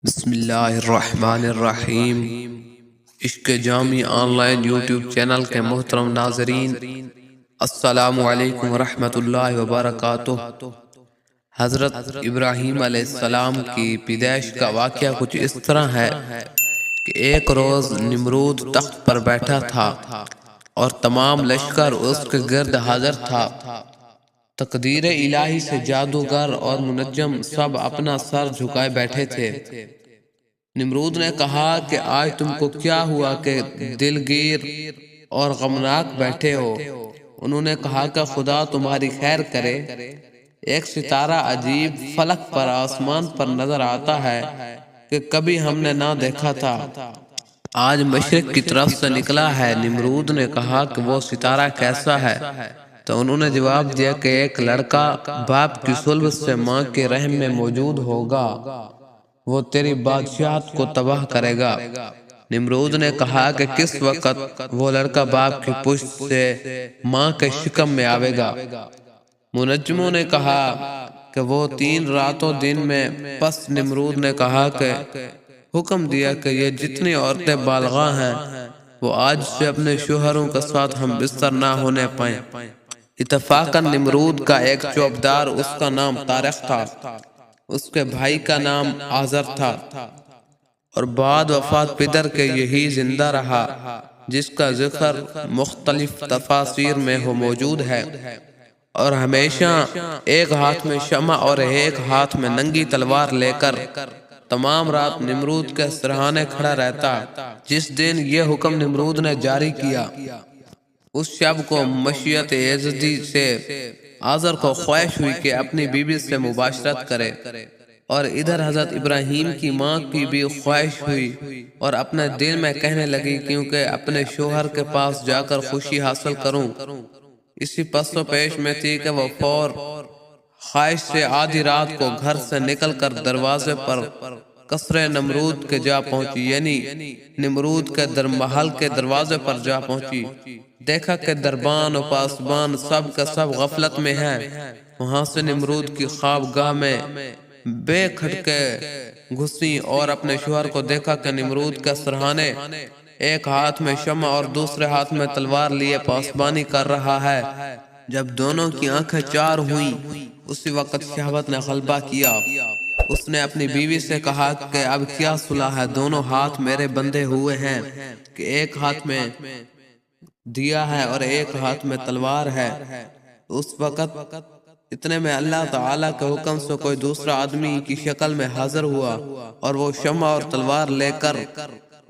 بسم اللہ الرحمن الرحیم۔ عشق جامی آن لائن یوٹیوب چینل کے محترم ناظرین، السلام علیکم ورحمۃ اللہ وبرکاتہ۔ حضرت ابراہیم علیہ السلام کی پیدائش کا واقعہ کچھ اس طرح ہے کہ ایک روز نمرود تخت پر بیٹھا تھا اور تمام لشکر اس کے گرد حاضر تھا۔ تقدیر الہی سے جادوگر اور منجم سب اپنا سر جھکائے بیٹھے تھے۔ نمرود نے کہا کہ آج تم کو کیا ہوا کہ دلگیر اور غمناک بیٹھے ہو؟ انہوں نے کہا کہ خدا تمہاری خیر کرے، ایک ستارہ عجیب فلک پر آسمان پر نظر آتا ہے کہ کبھی ہم نے نہ دیکھا تھا، آج مشرق کی طرف سے نکلا ہے۔ نمرود نے کہا کہ وہ ستارہ کیسا ہے؟ تو انہوں نے جواب دیا کہ ایک لڑکا باپ کی صلب سے ماں کے رحم میں موجود ہوگا، وہ تیری بادشاہت کو تباہ کرے گا۔ نمرود نے کہا کہ کس وقت وہ لڑکا باپ کی پشت سے ماں کے شکم میں آوے گا؟ منجموں نے کہا کہ وہ 3 راتوں دن میں۔ پس نمرود نے کہا کہ حکم دیا کہ یہ جتنی عورتیں بالغاں ہیں وہ آج سے اپنے شوہروں کے ساتھ ہم بستر نہ ہونے پائیں۔ اتفاقاً نمرود کا ایک چوبدار، اس کا نام طارق تھا، اس کے بھائی کا نام آزر تھا، اور بعد وفات پدر کے یہی زندہ رہا، جس کا ذکر مختلف تفاسیر میں موجود ہے، اور ہمیشہ ایک ہاتھ میں شمع اور ایک ہاتھ میں ننگی تلوار لے کر تمام رات نمرود کے سرہانے کھڑا رہتا۔ جس دن یہ حکم نمرود نے جاری کیا، اس شب کو مشیت یزدی سے آزر کو خواہش ہوئی کہ اپنی بیوی سے مباشرت کرے، اور ادھر حضرت ابراہیم کی ماں کی بھی خواہش ہوئی اور اپنے دل میں کہنے لگی کیونکہ اپنے شوہر کے پاس جا کر خوشی حاصل کروں۔ اسی پس و پیش میں تھی کہ وہ فور خواہش سے آدھی رات کو گھر سے نکل کر دروازے پر قصر نمرود کے جا پہنچی، یعنی نمرود کے درمحل کے دروازے پر جا پہنچی۔ دیکھا کہ دربان و پاسبان سب کا سب غفلت میں ہیں۔ وہاں سے نمرود کی خوابگاہ میں بے کھٹکے گھسی اور اپنے شوہر کو دیکھا کہ نمرود کے سرہانے ایک ہاتھ میں شمع اور دوسرے ہاتھ میں تلوار لیے پاسبانی کر رہا ہے۔ جب دونوں کی آنکھیں چار ہوئیں، اسی وقت شہوت نے غلبہ کیا۔ اس نے اپنی بیوی سے کہا کہ اب کیا صلح ہے؟ دونوں ہاتھ میرے بندھے ہوئے ہیں کہ ایک ہاتھ میں دیا ہے اور ایک ہاتھ میں تلوار ہے۔ اس وقت اتنے میں اللہ تعالیٰ کے حکم سے کوئی دوسرا آدمی کی شکل میں حاضر ہوا، اور وہ شمع اور تلوار لے کر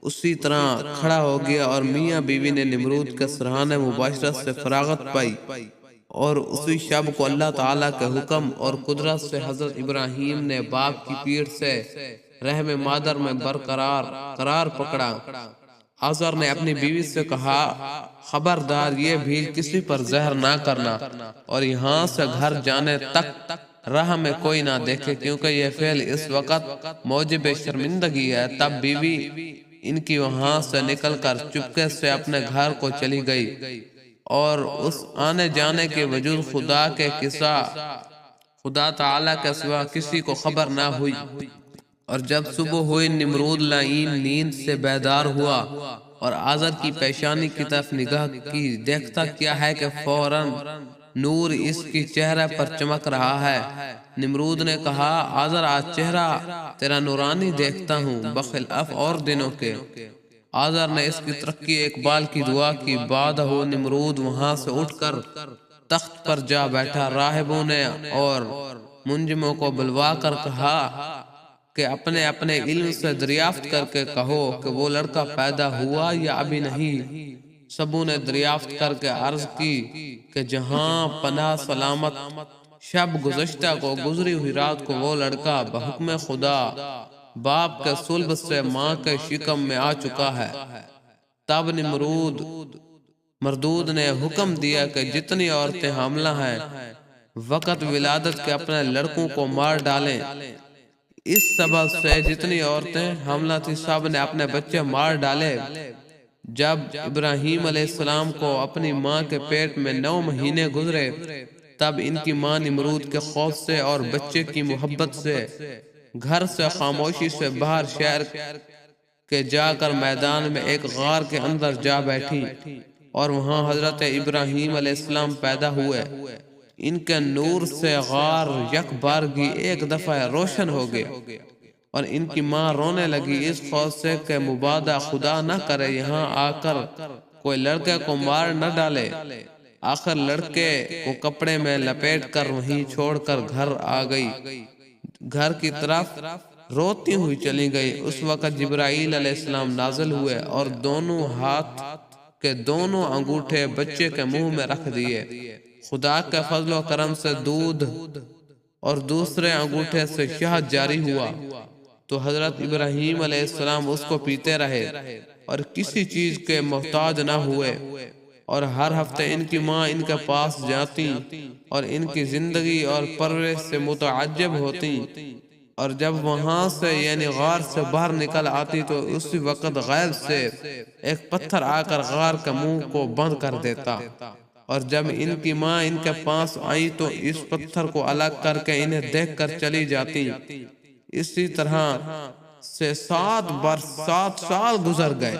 اسی طرح کھڑا ہو گیا، اور میاں بیوی نے نمرود کے سرہانے مباشرت سے فراغت پائی، اور اسی شب کو اللہ تعالیٰ کے حکم اور قدرت سے حضرت ابراہیم نے باپ کی پیٹھ سے رحم مادر میں قرار پکڑا۔ آزر نے اپنی بیوی سے کہا خبردار یہ بھی کسی پر زہر نہ کرنا، اور یہاں سے گھر جانے تک راہ میں کوئی نہ دیکھے، کیونکہ یہ فعل اس وقت موجب شرمندگی ہے۔ تب بیوی ان کی وہاں سے نکل کر چپکے سے اپنے گھر کو چلی گئی، اور اس آنے جانے کے وجود خدا تعالیٰ کے سوا کسی کو خبر نہ ہوئی۔ اور جب صبح ہوئی، نمرود لعین نیند سے بیدار ہوا اور آزر کی پیشانی کی طرف نگاہ کی، دیکھتا کیا ہے کہ فوراً نور اس کی چہرے پر چمک رہا ہے۔ نمرود نے کہا آزر آج چہرہ تیرا نورانی دیکھتا ہوں بخلاف اور دنوں کے۔ آزر نے اس کی ترقی اقبال کی دعا کی۔ بعد ہو نمرود وہاں سے اٹھ کر تخت پر جا بیٹھا۔ راہبوں نے اور منجموں کو بلوا کر کہا کہ اپنے اپنے علم سے دریافت کر کے کہو کہ وہ لڑکا پیدا ہوا یا ابھی نہیں۔ سبوں نے دریافت کر کے عرض کی کہ جہاں پناہ سلامت، شب گزشتہ کو گزری ہوئی رات کو وہ لڑکا بحکم خدا باپ کے صلب سے ماں کے شکم میں آ چکا ہے۔ تب مردود نے حکم دیا کہ جتنی عورتیں حاملہ ہیں وقت ولادت کے اپنے لڑکوں کو مار ڈالیں۔ اس سبب سے جتنی عورتیں حاملہ تھی سب نے اپنے بچے مار ڈالے۔ جب ابراہیم علیہ السلام کو اپنی ماں کے پیٹ میں 9 مہینے گزرے، تب ان کی ماں نمرود کے خوف سے اور بچے کی محبت سے گھر سے خاموشی سے باہر شہر کے جا کر میدان میں ایک غار کے اندر جا بیٹھی، اور وہاں حضرت ابراہیم علیہ السلام پیدا ہوئے۔ ان کے نور سے غار یک بارگی ایک دفعہ روشن ہو گیا، اور ان کی ماں رونے لگی اس خوف سے کہ مبادا خدا نہ کرے یہاں آ کر کوئی لڑکے کو مار نہ ڈالے۔ آخر لڑکے کو کپڑے میں لپیٹ کر وہیں چھوڑ کر گھر آ گئی، گھر کی طرف روتی ہوئی چلی گئی۔ اس وقت جبرائیل علیہ السلام نازل ہوئے اور دونوں ہاتھ کے دونوں انگوٹھے بچے کے منہ میں رکھ دیے۔ خدا کے فضل و کرم سے دودھ اور دوسرے انگوٹھے سے شہد جاری ہوا، تو حضرت ابراہیم علیہ السلام اس کو پیتے رہے اور کسی چیز کے محتاج نہ ہوئے، اور ہر ہفتے ان کی ماں ان کے پاس جاتی اور ان کی زندگی اور پرورش سے متعجب ہوتی، اور جب وہاں سے یعنی غار سے باہر نکل آتی تو اسی وقت غیب سے ایک پتھر آ کر غار کے منہ کو بند کر دیتا، اور جب ان کی ماں ان کے پاس آئی تو اس پتھر کو الگ کر کے انہیں دیکھ کر چلی جاتی۔ اسی طرح سے 7 سال گزر گئے۔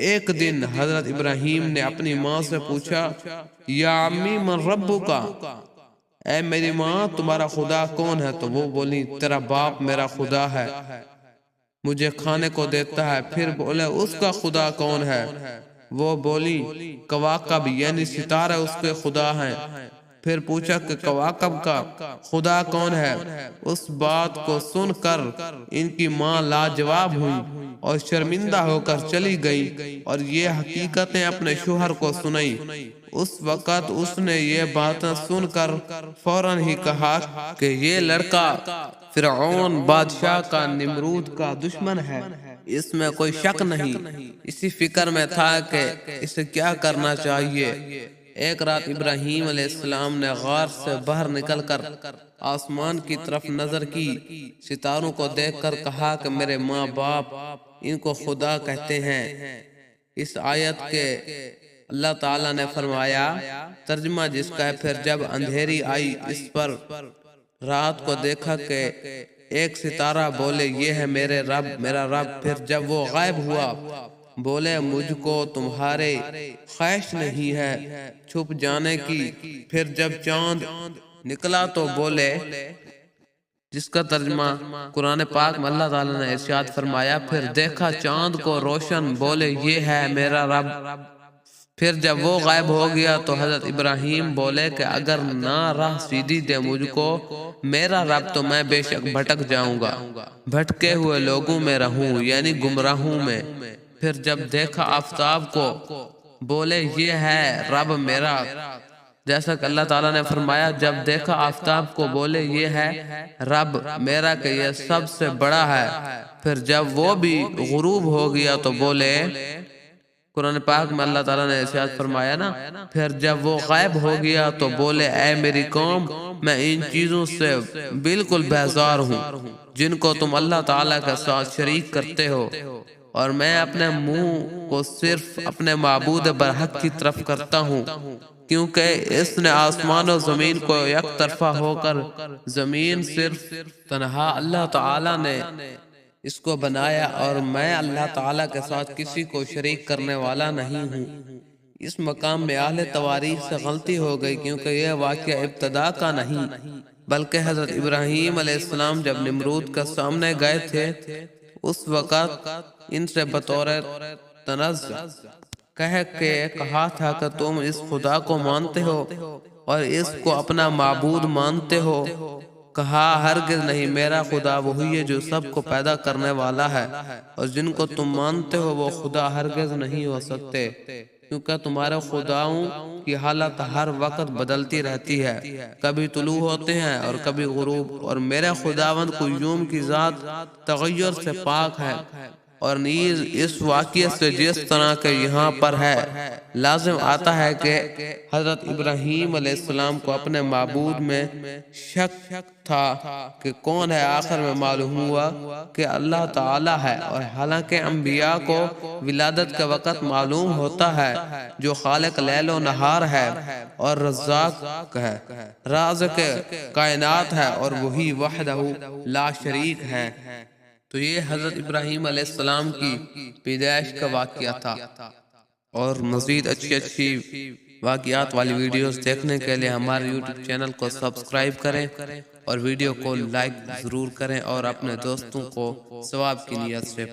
ایک دن حضرت ابراہیم نے اپنی ماں سے پوچھا، یا امی من ربکا، اے میری ماں تمہارا خدا کون ہے؟ تو وہ بولی، تیرا باپ میرا خدا ہے، مجھے کھانے کو دیتا ہے۔ پھر بولے، اس کا خدا کون ہے؟ وہ بولی، کواکب یعنی ستارے اس کے خدا ہیں۔ پھر پوچھا کہ کواکب کا خدا کون ہے؟ اس بات کو سن کر ان کی ماں لاجواب ہوئی اور شرمندہ ہو کر چلی گئی، اور یہ حقیقتیں اپنے شوہر کو سنائی۔ اس وقت اس نے یہ باتیں سن کر فوراً ہی کہا کہ یہ لڑکا فرعون بادشاہ کا، نمرود کا دشمن ہے، اس میں کوئی شک نہیں۔ اسی فکر میں تھا کہ اسے کیا کرنا چاہیے۔ ایک رات ابراہیم علیہ السلام نے غار سے باہر نکل کر آسمان کی طرف نظر کی، ستاروں کو دیکھ کر کہا کہ میرے ماں باپ ان کو خدا کہتے ہیں۔ اس آیت کے اللہ تعالیٰ نے فرمایا، ترجمہ جس کا ہے، پھر جب اندھیری آئی اس پر رات کو دیکھا کہ ایک ستارہ، بولے یہ ہے میرے رب، میرا رب۔ پھر جب وہ غائب ہوا بولے مجھ کو تمہارے خواہش نہیں ہے چھپ جانے کی۔ پھر جب چاند نکلا تو بولے، جس کا ترجمہ قرآن پاک میں اللہ تعالیٰ نے ارشاد فرمایا، پھر دیکھا چاند کو روشن، بولے یہ ہے میرا رب۔ پھر جب وہ غائب ہو گیا تو حضرت ابراہیم بولے کہ اگر نہ راہ سیدھی دے مجھ کو میرا رب تو میں بے شک بھٹک جاؤں گا، بھٹکے ہوئے لوگوں میں رہوں یعنی گمراہوں میں۔ پھر جب دیکھا آفتاب کو، بولے یہ ہے رب میرا، جیسا کہ اللہ تعالیٰ نے فرمایا جب دیکھا آفتاب کو، بولے یہ ہے رب میرا کہ یہ سب سے بڑا ہے۔ پھر جب وہ بھی غروب ہو گیا تو بولے، قرآن پاک میں اللہ تعالیٰ نے ارشاد فرمایا نا، پھر جب وہ غائب ہو گیا تو بولے اے میری قوم، میں ان چیزوں سے بالکل بیزار ہوں جن کو تم اللہ تعالیٰ کے ساتھ شریک کرتے ہو، اور میں اپنے منہ کو صرف اپنے معبود برحق کی طرف کرتا ہوں، کیونکہ اس نے آسمان و زمین کو یک طرفہ ہو کر، زمین صرف تنہا اللہ تعالیٰ نے اس کو بنایا، اور میں اللہ تعالیٰ کے ساتھ کسی کو شریک کرنے والا نہیں ہوں۔ اس مقام میں اہل تواریخ سے غلطی ہو گئی، کیونکہ یہ واقعہ ابتدا کا نہیں بلکہ حضرت ابراہیم علیہ السلام جب نمرود کے سامنے گئے تھے اس وقت ان سے بطور تنزع کہا تھا کہ تم اس خدا کو مانتے ہو اور اس کو اپنا معبود مانتے ہو؟ کہا ہرگز نہیں، میرا خدا وہی ہے جو سب کو پیدا کرنے والا ہے، اور جن کو تم مانتے ہو وہ خدا ہرگز نہیں ہو سکتے، کیونکہ تمہارے خداؤں کی حالت ہر وقت بدلتی رہتی ہے، کبھی طلوع ہوتے ہیں اور کبھی غروب، اور میرے خداوند قیوم کی ذات تغیر سے پاک ہے، اور نیز اس واقعے سے جس طرح کے یہاں پر ہے لازم آتا ہے کہ حضرت ابراہیم علیہ السلام کو اپنے معبود میں شک تھا کہ کون ہے، آخر میں معلوم ہوا کہ اللہ تعالی ہے، اور حالانکہ انبیاء کو ولادت کے وقت معلوم ہوتا ہے جو خالق لیل و نہار ہے اور رزاق ہے، رازق کائنات ہے، اور وہی وحدہ لا شریک ہے۔ تو یہ حضرت ابراہیم علیہ السلام کی پیدائش کا واقعہ تھا، اور مزید اچھی واقعات والی ویڈیوز دیکھنے کے لیے ہمارے یوٹیوب چینل کو سبسکرائب کریں اور ویڈیو کو لائک ضرور کریں، اور اپنے دوستوں کو ثواب کی نیت سے